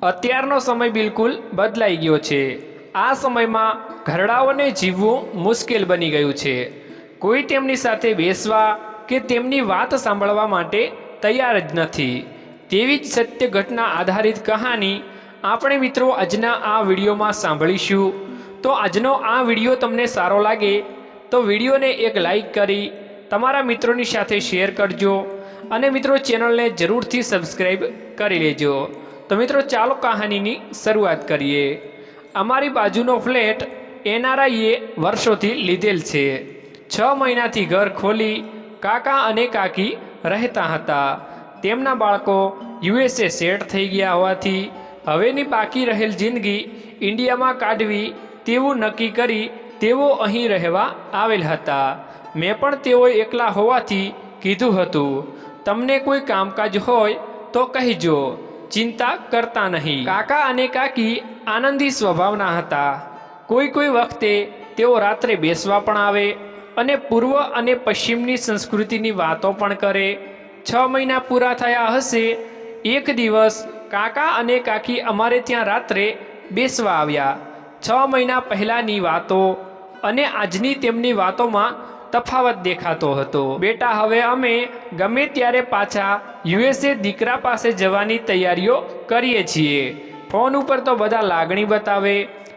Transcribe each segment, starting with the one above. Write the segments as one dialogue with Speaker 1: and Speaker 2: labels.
Speaker 1: અત્યારનો સમય બિલકુલ બદલાઈ ગયો છે। આ સમયમાં ઘરડાઓને જીવવું મુશ્કેલ બની ગયું છે। કોઈ તેમની સાથે બેસવા કે તેમની વાત સાંભળવા માટે તૈયાર જ નથી। તેવી જ સત્ય ઘટના આધારિત કહાની આપણે મિત્રો આજના આ વિડીયોમાં સાંભળીશું। તો આજનો આ વિડીયો તમને સારો લાગે તો વિડીયોને એક લાઈક કરી તમારા મિત્રોની સાથે શેર કરજો અને મિત્રો ચેનલને જરૂરથી સબસ્ક્રાઈબ કરી લેજો। તો મિત્રો ચાલો કહાનીની શરૂઆત કરીએ। અમારી બાજુનો ફ્લેટ એનઆરઆઈએ વર્ષોથી લીધેલ છે। 6 મહિનાથી ઘર ખોલી કાકા અને કાકી રહેતા હતા। તેમના બાળકો યુએસએ સેટ થઈ ગયા હોવાથી હવેની બાકી રહેલ જિંદગી ઇન્ડિયામાં કાઢવી તેવું નક્કી કરી તેઓ અહીં રહેવા આવેલ હતા। મેં પણ તેઓ એકલા હોવાથી કીધું હતું, તમને કોઈ કામકાજ હોય તો કહેજો, ચિંતા કરતા નહીં। કાકા અને કાકી આનંદી સ્વભાવના હતા। કોઈ વખતે તેઓ રાત્રે બેસવા પણ આવે અને પૂર્વ અને પશ્ચિમની સંસ્કૃતિની વાતો પણ કરે। 6 મહિના પૂરા થયા હશે, એક દિવસ કાકા અને કાકી અમારે ત્યાં રાત્રે બેસવા આવ્યા। 6 મહિના પહેલાંની વાતો અને આજની તેમની વાતોમાં તફાવત દેખાતો હતો। બેટા, હવે અમે ગમે ત્યારે પાછા યુએસએ દીકરા પાસે જવાની તૈયારીઓ કરીએ છીએ। ફોન ઉપર તો બધા લાગણી બતાવે,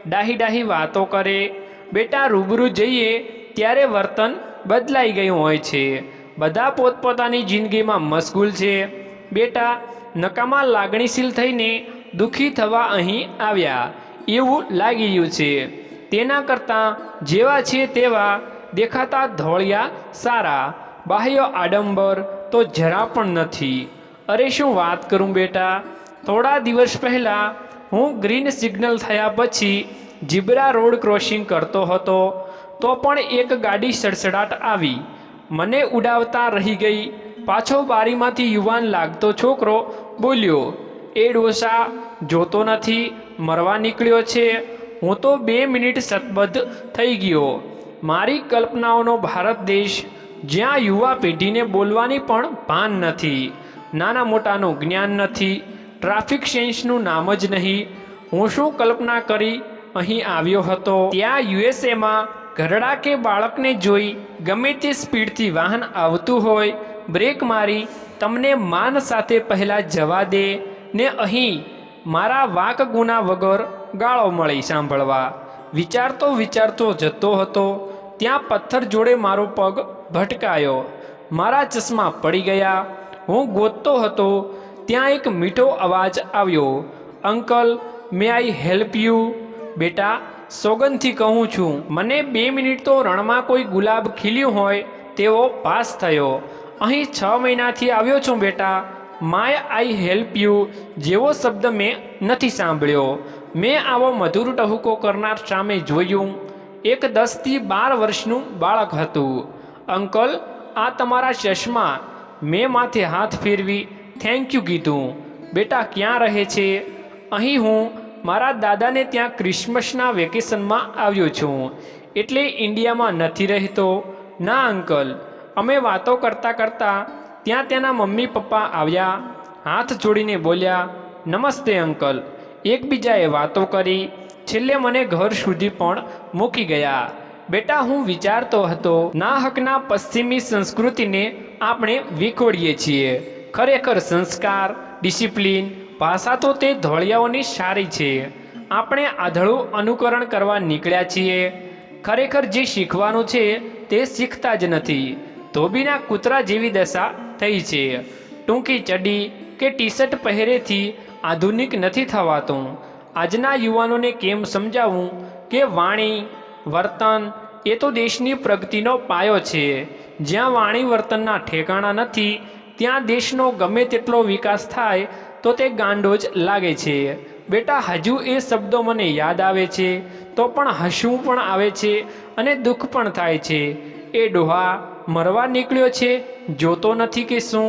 Speaker 1: ડાહી વાતો કરે। બેટા, રૂબરૂ જઈએ ત્યારે વર્તન બદલાઈ ગયું હોય છે। બધા પોતપોતાની જિંદગીમાં મશગુલ છે। બેટા, નકામા લાગણીશીલ થઈને દુઃખી થવા અહીં આવ્યા એવું લાગી રહ્યું છે। તેના કરતાં જેવા છે તેવા દેખાતા ધોળિયા સારા। બાહ્ય આડંબર તો જરા પણ નથી। અરે શું વાત કરું બેટા, થોડા દિવસ પહેલાં હું ગ્રીન સિગ્નલ થયા પછી ઝીબ્રા રોડ ક્રોસિંગ કરતો હતો તો પણ એક ગાડી સડસડાટ આવી, મને ઉડાવતા રહી ગઈ। પાછો બારીમાંથી યુવાન લાગતો છોકરો બોલ્યો, એ ડોસા જોતો નથી, મરવા નીકળ્યો છે। હું તો 2 મિનિટ સતબદ્ધ થઈ ગયો। મારી કલ્પનાઓનો ભારત દેશ, જ્યાં યુવા પેઢીને બોલવાની પણ ભાન નથી, નાના મોટાનું જ્ઞાન નથી, ટ્રાફિક સેન્સનું નામ જ નહીં। હું શું કલ્પના કરી અહીં આવ્યો હતો। ત્યાં યુએસએમાં ઘરડા કે બાળકને જોઈ ગમે તે સ્પીડથી વાહન આવતું હોય, બ્રેક મારી તમને માન સાથે પહેલાં જવા દે ને અહીં મારા વાંક ગુના વગર ગાળો મળી સાંભળવા। વિચારતો જતો હતો ત્યાં પથ્થર જોડે મારો પગ ભટકાયો, મારા ચશ્મા પડી ગયા। હું ગોતતો હતો ત્યાં એક મીઠો અવાજ આવ્યો, uncle, May I help you? બેટા, સોગંદથી કહું છું, મને 2 મિનિટ તો રણમાં કોઈ ગુલાબ ખીલ્યું હોય તેવો ભાસ થયો। અહીં 6 મહિનાથી આવ્યો છું બેટા। માય આઈ હેલ્પ યુ જેવો શબ્દ મેં નથી સાંભળ્યો। મેં આવો મધુર ટહુકો કરનાર સામે જોયું। એક 10 થી 12 વર્ષનું બાળક હતું। અંકલ, આ તમારા ચશ્મા? મેં માથે હાથ ફેરવી થેન્ક યુ કીધું। બેટા, ક્યાં રહે છે? અહીં હું મારા દાદાને ત્યાં ક્રિસમસના વેકેશનમાં આવ્યો છું, એટલે ઇન્ડિયામાં નથી રહેતો। ના અંકલ, અમે વાતો કરતાં ત્યાં તેના મમ્મી પપ્પા આવ્યા, હાથ જોડીને બોલ્યા, નમસ્તે અંકલ। એકબીજાએ વાતો કરી, છેલ્લે મને ઘર સુધી પણ મૂકી ગયા। બેટા, હું વિચારતો હતો, ના હકના પશ્ચિમી સંસ્કૃતિને આપણે વિખોડીએ છીએ। ખરેખર સંસ્કાર, ડિસિપ્લિન, ભાષા તો તે ધોળિયાઓની સારી છે। આપણે આંધળું અનુકરણ કરવા નીકળ્યા છીએ। ખરેખર જે શીખવાનું છે તે શીખતા જ નથી। ધોબીના કૂતરા જેવી દશા થઈ છે। ટૂંકી ચડી કે ટી શર્ટ પહેરેથી આધુનિક નથી થવાતું। આજના યુવાનોને કેમ સમજાવવું કે વાણી વર્તન એ તો દેશની પ્રગતિનો પાયો છે। જ્યાં વાણી વર્તનના ઠેકાણા નથી ત્યાં દેશનો ગમે તેટલો વિકાસ થાય તો તે ગાંડો જ લાગે છે। બેટા, હજુ એ શબ્દો મને યાદ આવે છે તો પણ હસવું પણ આવે છે અને દુઃખ પણ થાય છે। એ ડોહા મરવા નીકળ્યો છે, જોતો નથી કે શું?